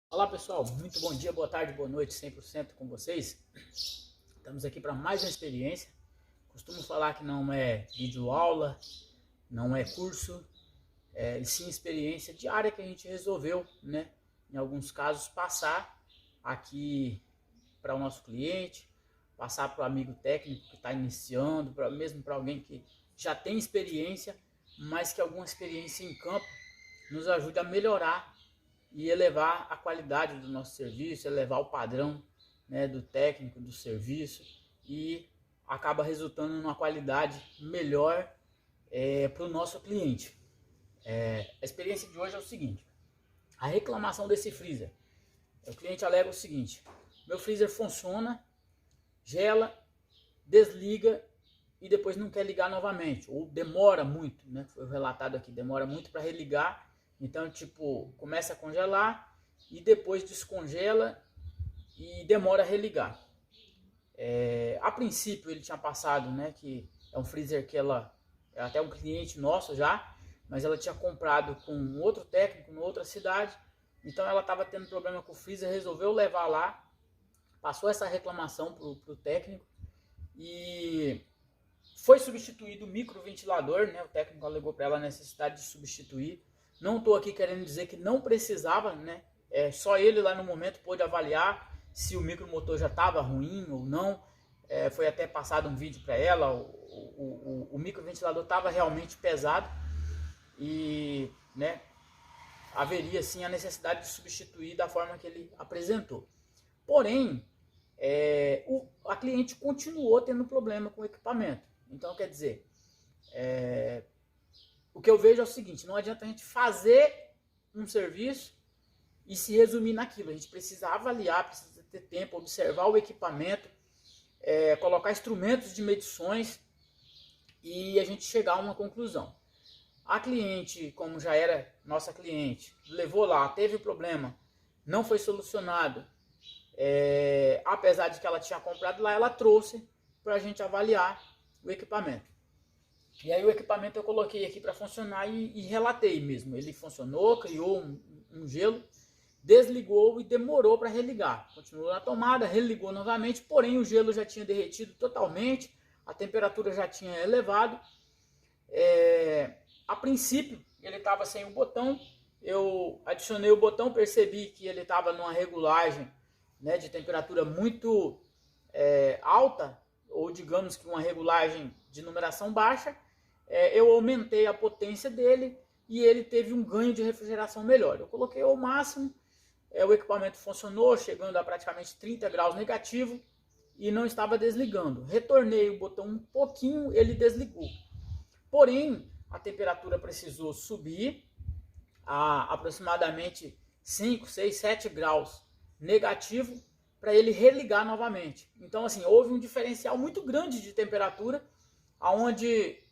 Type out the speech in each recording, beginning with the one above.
Olá pessoal, muito bom dia, boa tarde, boa noite, 100% com vocês. Estamos aqui para mais uma experiência. Costumo falar que não é videoaula, não é curso, e sim experiência diária que a gente resolveu, né, em alguns casos, passar aqui para o nosso cliente, passar para o amigo técnico que está iniciando, mesmo para alguém que já tem experiência, mas que alguma experiência em campo nos ajude a melhorar e elevar a qualidade do nosso serviço, elevar o padrão, né, do técnico, do serviço, e acaba resultando numa qualidade melhor para o nosso cliente. A experiência de hoje é o seguinte: a reclamação desse freezer. O cliente alega o seguinte: meu freezer funciona, gela, desliga e depois não quer ligar novamente, ou demora muito, né? Foi relatado aqui, demora muito para religar. Então, tipo, começa a congelar e depois descongela e demora a religar. A princípio ele tinha passado, né, que é um freezer que ela é até um cliente nosso já, mas ela tinha comprado com um outro técnico em outra cidade. Então ela estava tendo problema com o freezer, resolveu levar lá, passou essa reclamação pro técnico e foi substituído o microventilador, né? O técnico alegou para ela a necessidade de substituir. Não estou aqui querendo dizer que não precisava, né? Só ele lá no momento pôde avaliar se o micromotor já estava ruim ou não. Foi até passado um vídeo para ela. O microventilador estava realmente pesado e, né, haveria sim a necessidade de substituir da forma que ele apresentou. Porém, a cliente continuou tendo problema com o equipamento. Então, quer dizer, o que eu vejo é o seguinte: não adianta a gente fazer um serviço e se resumir naquilo. A gente precisa avaliar, precisa ter tempo, observar o equipamento, colocar instrumentos de medições e a gente chegar a uma conclusão. A cliente, como já era nossa cliente, levou lá, teve problema, não foi solucionado, apesar de que ela tinha comprado lá, ela trouxe para a gente avaliar o equipamento. E aí o equipamento eu coloquei aqui para funcionar e relatei mesmo. Ele funcionou, criou um gelo, desligou e demorou para religar. Continuou na tomada, religou novamente, porém o gelo já tinha derretido totalmente, a temperatura já tinha elevado. A princípio ele estava sem o botão, eu adicionei o botão, percebi que ele estava numa regulagem, né, de temperatura muito alta, ou digamos que uma regulagem de numeração baixa. Eu aumentei a potência dele e ele teve um ganho de refrigeração melhor. Eu coloquei ao máximo, o equipamento funcionou, chegando a praticamente 30 graus negativo e não estava desligando. Retornei o botão um pouquinho, ele desligou. Porém, a temperatura precisou subir a aproximadamente 5, 6, 7 graus negativo para ele religar novamente. Então, assim, houve um diferencial muito grande de temperatura, onde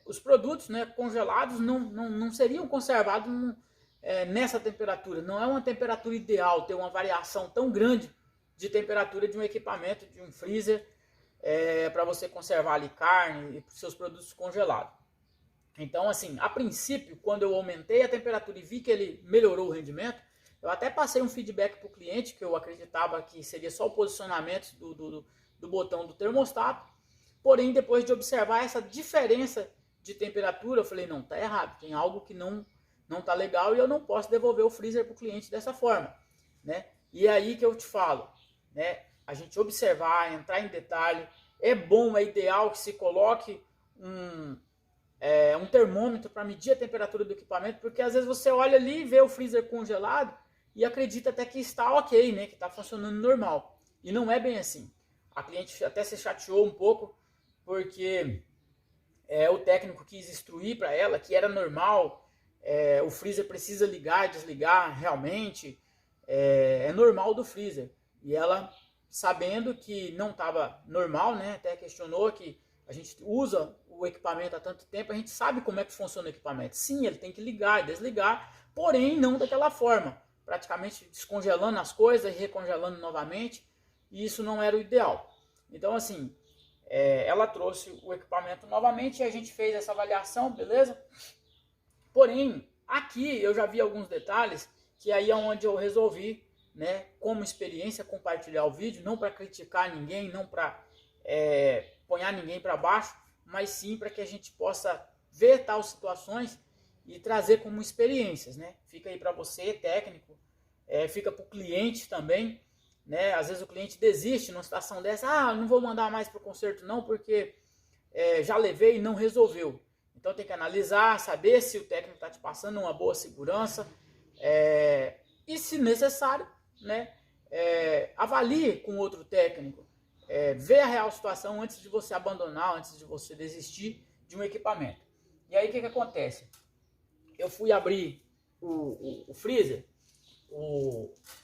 os produtos, né, congelados não seriam conservados nessa temperatura. Não é uma temperatura ideal ter uma variação tão grande de temperatura de um equipamento, de um freezer, para você conservar ali carne e seus produtos congelados. Então, assim, a princípio, quando eu aumentei a temperatura e vi que ele melhorou o rendimento, eu até passei um feedback para o cliente, que eu acreditava que seria só o posicionamento do botão do termostato. Porém, depois de observar essa diferença de temperatura, eu falei, não, tá errado, tem algo que não tá legal e eu não posso devolver o freezer para o cliente dessa forma, né? E é aí que eu te falo, né? A gente observar, entrar em detalhe. É bom, é ideal que se coloque um termômetro para medir a temperatura do equipamento, porque às vezes você olha ali e vê o freezer congelado e acredita até que está ok, né, que está funcionando normal. E não é bem assim. A cliente até se chateou um pouco, porque o técnico quis instruir para ela que era normal, o freezer precisa ligar e desligar realmente, é normal do freezer. E ela, sabendo que não estava normal, né, até questionou que a gente usa o equipamento há tanto tempo, a gente sabe como é que funciona o equipamento. Sim, ele tem que ligar e desligar, porém não daquela forma, praticamente descongelando as coisas e recongelando novamente, e isso não era o ideal. Então, assim, ela trouxe o equipamento novamente e a gente fez essa avaliação, beleza? Porém, aqui eu já vi alguns detalhes que aí é onde eu resolvi, né, como experiência, compartilhar o vídeo, não para criticar ninguém, não para ponhar ninguém para baixo, mas sim para que a gente possa ver tais situações e trazer como experiências, né? Fica aí para você, técnico, fica para o cliente também, né? Às vezes o cliente desiste numa situação dessa, não vou mandar mais para o conserto não, porque já levei e não resolveu. Então tem que analisar, saber se o técnico está te passando uma boa segurança, e se necessário, né, avalie com outro técnico, ver a real situação antes de você abandonar, antes de você desistir de um equipamento. E aí o que acontece? Eu fui abrir o freezer,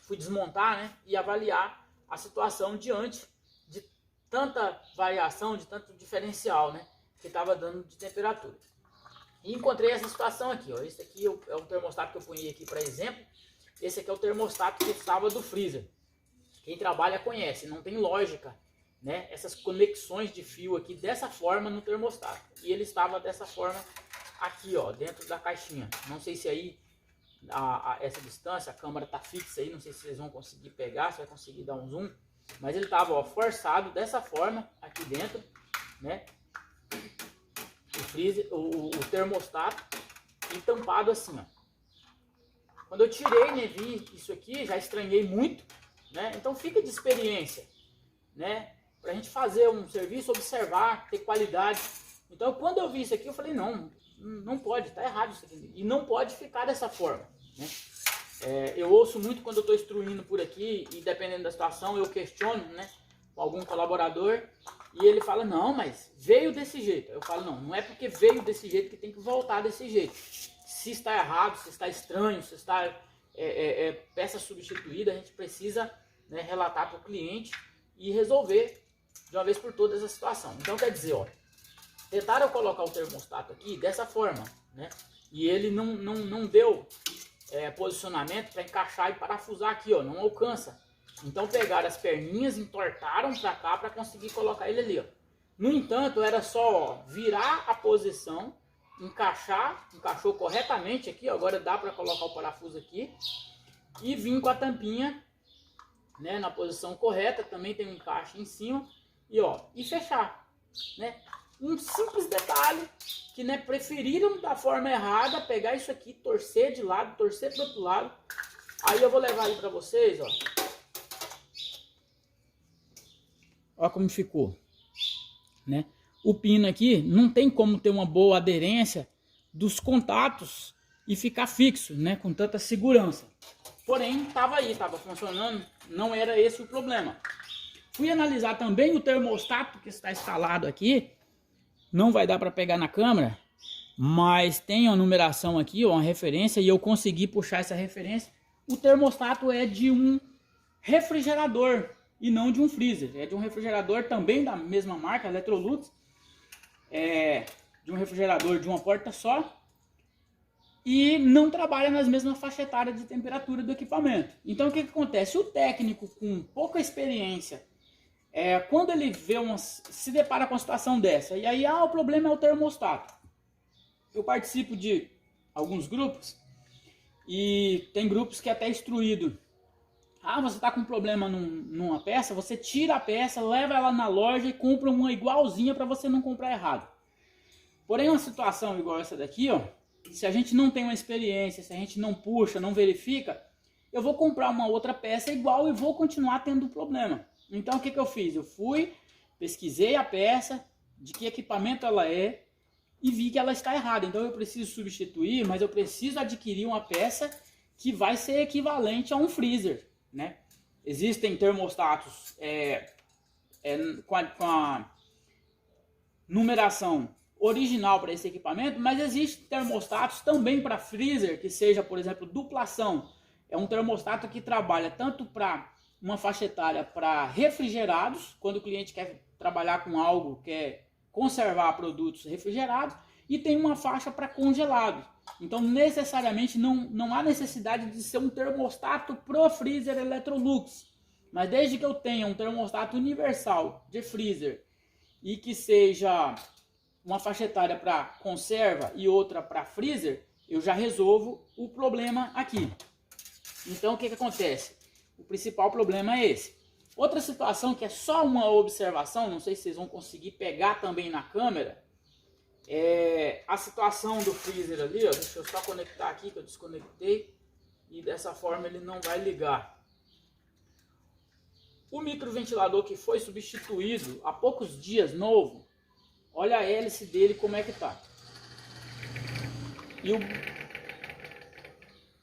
fui desmontar, né, e avaliar a situação diante de tanta variação, de tanto diferencial, né, que estava dando de temperatura. E encontrei essa situação aqui, ó. Esse aqui é o termostato que eu ponhei aqui para exemplo. Esse aqui é o termostato que estava do freezer. Quem trabalha conhece, não tem lógica, né, essas conexões de fio aqui dessa forma no termostato. E ele estava dessa forma aqui, ó, dentro da caixinha. Não sei se aí essa distância, a câmera tá fixa aí, não sei se vocês vão conseguir pegar, se vai conseguir dar um zoom, mas ele estava, ó, forçado dessa forma aqui dentro, né? O freezer, o termostato, e tampado assim, ó. Quando eu tirei, né, vi isso aqui, já estranhei muito, né? Então fica de experiência, né? Pra gente fazer um serviço, observar, ter qualidade. Então quando eu vi isso aqui, eu falei, não pode, tá errado isso aqui. E não pode ficar dessa forma, né? Eu ouço muito quando eu estou instruindo por aqui, e dependendo da situação, eu questiono, né, com algum colaborador, e ele fala, não, mas veio desse jeito. Eu falo, não é porque veio desse jeito que tem que voltar desse jeito. Se está errado, se está estranho, se está peça substituída, a gente precisa, né, relatar para o cliente e resolver de uma vez por todas a situação. Então quer dizer, ó, tentaram colocar o termostato aqui dessa forma, né, e ele não deu posicionamento para encaixar e parafusar aqui, ó, não alcança. Então pegaram as perninhas, entortaram para cá para conseguir colocar ele ali, ó. No entanto, era só, ó, virar a posição, encaixou corretamente aqui, ó, agora dá para colocar o parafuso aqui e vir com a tampinha, né, na posição correta, também tem um encaixe em cima e, ó, e fechar, né? Um simples detalhe que, né, preferiram da forma errada, pegar isso aqui, torcer de lado, torcer para o outro lado. Aí eu vou levar aí para vocês, ó. Ó como ficou, né? O pino aqui não tem como ter uma boa aderência dos contatos e ficar fixo, né, com tanta segurança. Porém, estava aí, estava funcionando, não era esse o problema. Fui analisar também o termostato que está instalado aqui. Não vai dar para pegar na câmera, mas tem uma numeração aqui, uma referência, e eu consegui puxar essa referência. O termostato é de um refrigerador e não de um freezer. É de um refrigerador também da mesma marca, Electrolux. De um refrigerador de uma porta só. E não trabalha nas mesmas faixas etárias de temperatura do equipamento. Então o que acontece? O técnico com pouca experiência, quando ele se depara com uma situação dessa, e aí o problema é o termostato. Eu participo de alguns grupos, e tem grupos que é até instruído. Você está com problema numa peça, você tira a peça, leva ela na loja e compra uma igualzinha para você não comprar errado. Porém, uma situação igual essa daqui, ó, se a gente não tem uma experiência, se a gente não puxa, não verifica, eu vou comprar uma outra peça igual e vou continuar tendo problema. Então o que eu fiz? Eu fui, pesquisei a peça, de que equipamento ela é, e vi que ela está errada. Então eu preciso substituir, mas eu preciso adquirir uma peça que vai ser equivalente a um freezer, né? Existem termostatos com a numeração original para esse equipamento, mas existem termostatos também para freezer, que seja, por exemplo, duplação. É um termostato que trabalha tanto para uma faixa etária para refrigerados, quando o cliente quer trabalhar com algo, quer conservar produtos refrigerados, e tem uma faixa para congelados. Então, necessariamente, não há necessidade de ser um termostato pro freezer Electrolux. Mas desde que eu tenha um termostato universal de freezer e que seja uma faixa etária para conserva e outra para freezer, eu já resolvo o problema aqui. Então o que acontece? O principal problema é esse. Outra situação que é só uma observação, não sei se vocês vão conseguir pegar também na câmera, é a situação do freezer ali, ó. Deixa eu só conectar aqui que eu desconectei e dessa forma ele não vai ligar. O microventilador que foi substituído há poucos dias, novo, olha a hélice dele como é que tá. E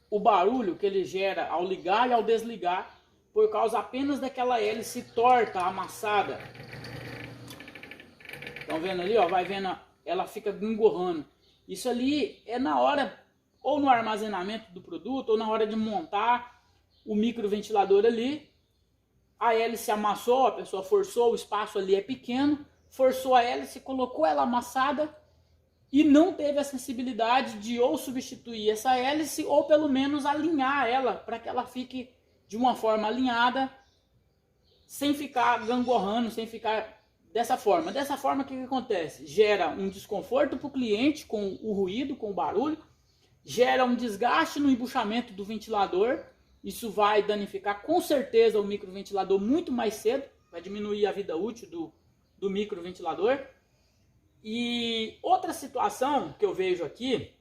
o barulho que ele gera ao ligar e ao desligar, por causa apenas daquela hélice torta, amassada. Estão vendo ali, ó? Vai vendo, ela fica gangorrando. Isso ali é na hora, ou no armazenamento do produto, ou na hora de montar o microventilador ali. A hélice amassou, a pessoa forçou, o espaço ali é pequeno, forçou a hélice, colocou ela amassada e não teve a sensibilidade de ou substituir essa hélice ou pelo menos alinhar ela para que ela fique de uma forma alinhada, sem ficar gangorrando, sem ficar dessa forma. Dessa forma, o que acontece? Gera um desconforto para o cliente com o ruído, com o barulho, gera um desgaste no embuchamento do ventilador. Isso vai danificar com certeza o microventilador muito mais cedo, vai diminuir a vida útil do microventilador. E outra situação que eu vejo aqui,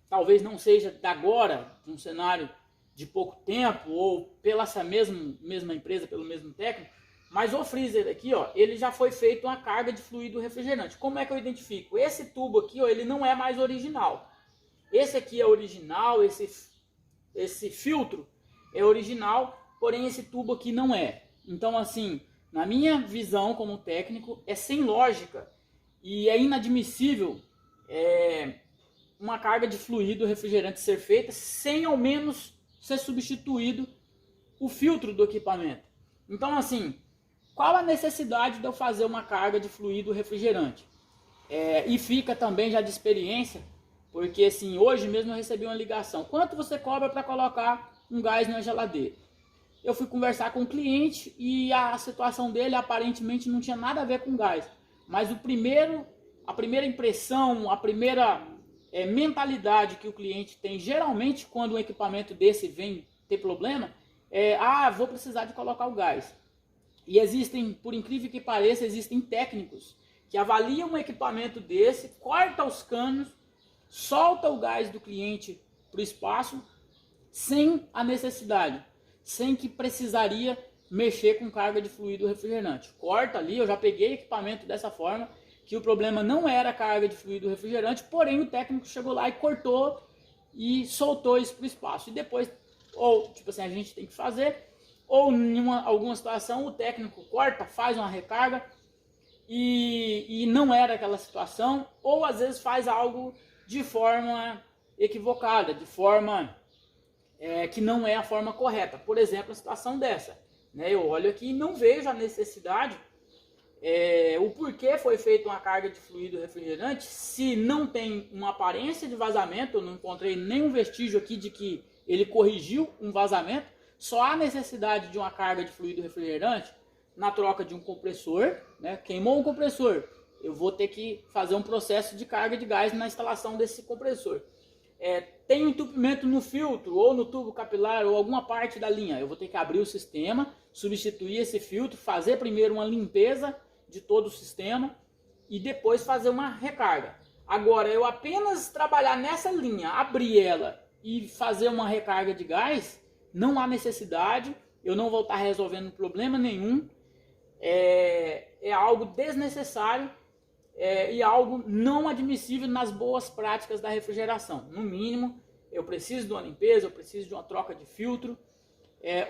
talvez não seja de agora, de um cenário de pouco tempo, ou pela essa mesma empresa, pelo mesmo técnico, mas o freezer aqui, ó, ele já foi feito uma carga de fluido refrigerante. Como é que eu identifico? Esse tubo aqui, ó, ele não é mais original. Esse aqui é original, esse filtro é original, porém esse tubo aqui não é. Então, assim, na minha visão como técnico, é sem lógica e é inadmissível uma carga de fluido refrigerante ser feita sem ao menos ser substituído o filtro do equipamento. Então, assim, qual a necessidade de eu fazer uma carga de fluido refrigerante? E fica também já de experiência, porque assim, hoje mesmo eu recebi uma ligação. Quanto você cobra para colocar um gás na geladeira? Eu fui conversar com o cliente e a situação dele aparentemente não tinha nada a ver com gás. Mas a primeira impressão, a primeira mentalidade que o cliente tem geralmente quando um equipamento desse vem ter problema vou precisar de colocar o gás. E existem, por incrível que pareça, existem técnicos que avaliam um equipamento desse, corta os canos, solta o gás do cliente para o espaço sem a necessidade, sem que precisaria mexer com carga de fluido refrigerante. Corta ali, eu já peguei equipamento dessa forma, que o problema não era a carga de fluido refrigerante, porém o técnico chegou lá e cortou e soltou isso para o espaço. E depois, ou tipo assim, a gente tem que fazer, ou em alguma situação o técnico corta, faz uma recarga e não era aquela situação, ou às vezes faz algo de forma equivocada, de forma que não é a forma correta. Por exemplo, a situação dessa, né? Eu olho aqui e não vejo a necessidade, o porquê foi feita uma carga de fluido refrigerante se não tem uma aparência de vazamento. Eu não encontrei nenhum vestígio aqui de que ele corrigiu um vazamento. Só há necessidade de uma carga de fluido refrigerante na troca de um compressor, né? Queimou um compressor, eu vou ter que fazer um processo de carga de gás na instalação desse compressor. Tem um entupimento no filtro, ou no tubo capilar, ou alguma parte da linha, eu vou ter que abrir o sistema, substituir esse filtro, fazer primeiro uma limpeza de todo o sistema e depois fazer uma recarga. Agora, eu apenas trabalhar nessa linha, abrir ela e fazer uma recarga de gás, não há necessidade, eu não vou estar resolvendo problema nenhum, é algo desnecessário e algo não admissível nas boas práticas da refrigeração. No mínimo, eu preciso de uma limpeza, eu preciso de uma troca de filtro,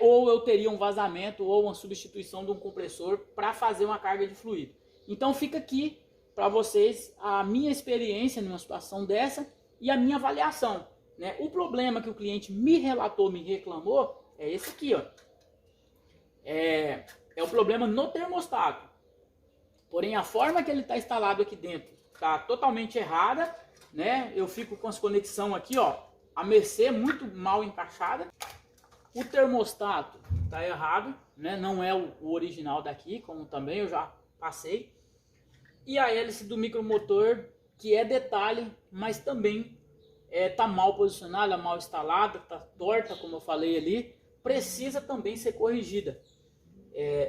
ou eu teria um vazamento ou uma substituição de um compressor para fazer uma carga de fluido. Então fica aqui para vocês a minha experiência numa situação dessa e a minha avaliação. Né? O problema que o cliente me relatou, me reclamou, é esse aqui, ó. É o problema no termostato. Porém, a forma que ele está instalado aqui dentro está totalmente errada, né? Eu fico com as conexões aqui, ó, a mercê, muito mal encaixada. O termostato está errado, né? Não é o original daqui, como também eu já passei. E a hélice do micromotor, que é detalhe, mas também tá mal posicionada, mal instalada, tá torta, como eu falei ali, precisa também ser corrigida.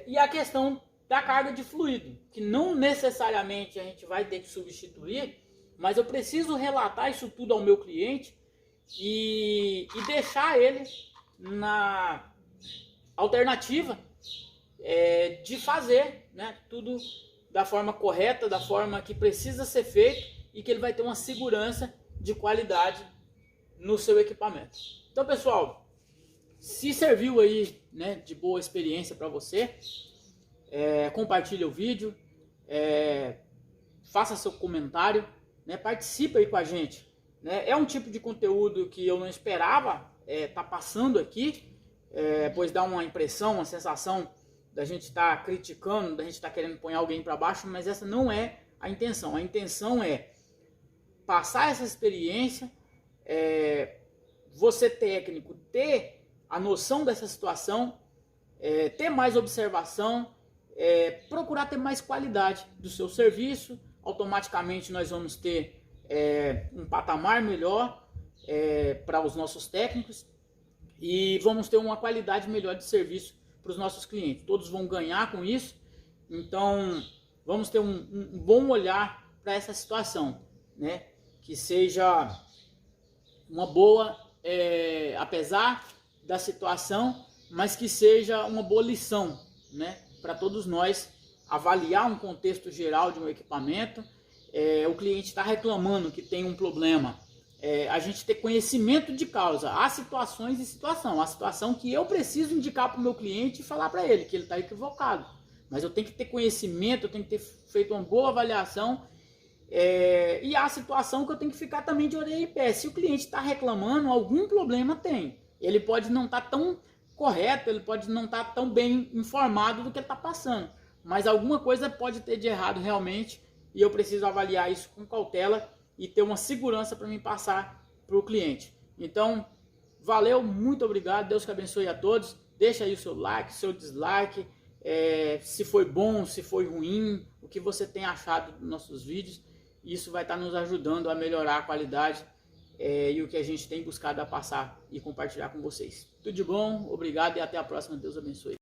E a questão da carga de fluido, que não necessariamente a gente vai ter que substituir, mas eu preciso relatar isso tudo ao meu cliente e deixar ele na alternativa de fazer, né, tudo da forma correta, da forma que precisa ser feito e que ele vai ter uma segurança de qualidade no seu equipamento. Então, pessoal, se serviu aí, né, de boa experiência para você, compartilhe o vídeo, faça seu comentário, né, participe aí com a gente. Né? É um tipo de conteúdo que eu não esperava tá passando aqui, pois dá uma impressão, uma sensação da gente estar criticando, da gente estar querendo pôr alguém para baixo, mas essa não é a intenção. A intenção é passar essa experiência, você técnico ter a noção dessa situação, ter mais observação, procurar ter mais qualidade do seu serviço. Automaticamente nós vamos ter um patamar melhor para os nossos técnicos e vamos ter uma qualidade melhor de serviço para os nossos clientes. Todos vão ganhar com isso, então vamos ter um bom olhar para essa situação, né? Que seja uma boa, apesar da situação, mas que seja uma boa lição, né? Para todos nós avaliar um contexto geral de um equipamento. O cliente está reclamando que tem um problema, a gente ter conhecimento de causa. Há situações e situação. Há situação que eu preciso indicar para o meu cliente e falar para ele que ele está equivocado. Mas eu tenho que ter conhecimento, eu tenho que ter feito uma boa avaliação. E há situação que eu tenho que ficar também de orelha em pé. Se o cliente está reclamando, algum problema tem. Ele pode não estar tão correto, ele pode não estar tão bem informado do que ele está passando. Mas alguma coisa pode ter de errado realmente. E eu preciso avaliar isso com cautela e ter uma segurança para me passar para o cliente. Então, valeu, muito obrigado, Deus que abençoe a todos. Deixa aí o seu like, seu dislike, se foi bom, se foi ruim, o que você tem achado dos nossos vídeos. Isso vai estar nos ajudando a melhorar a qualidade e o que a gente tem buscado a passar e compartilhar com vocês. Tudo de bom, obrigado e até a próxima, Deus abençoe.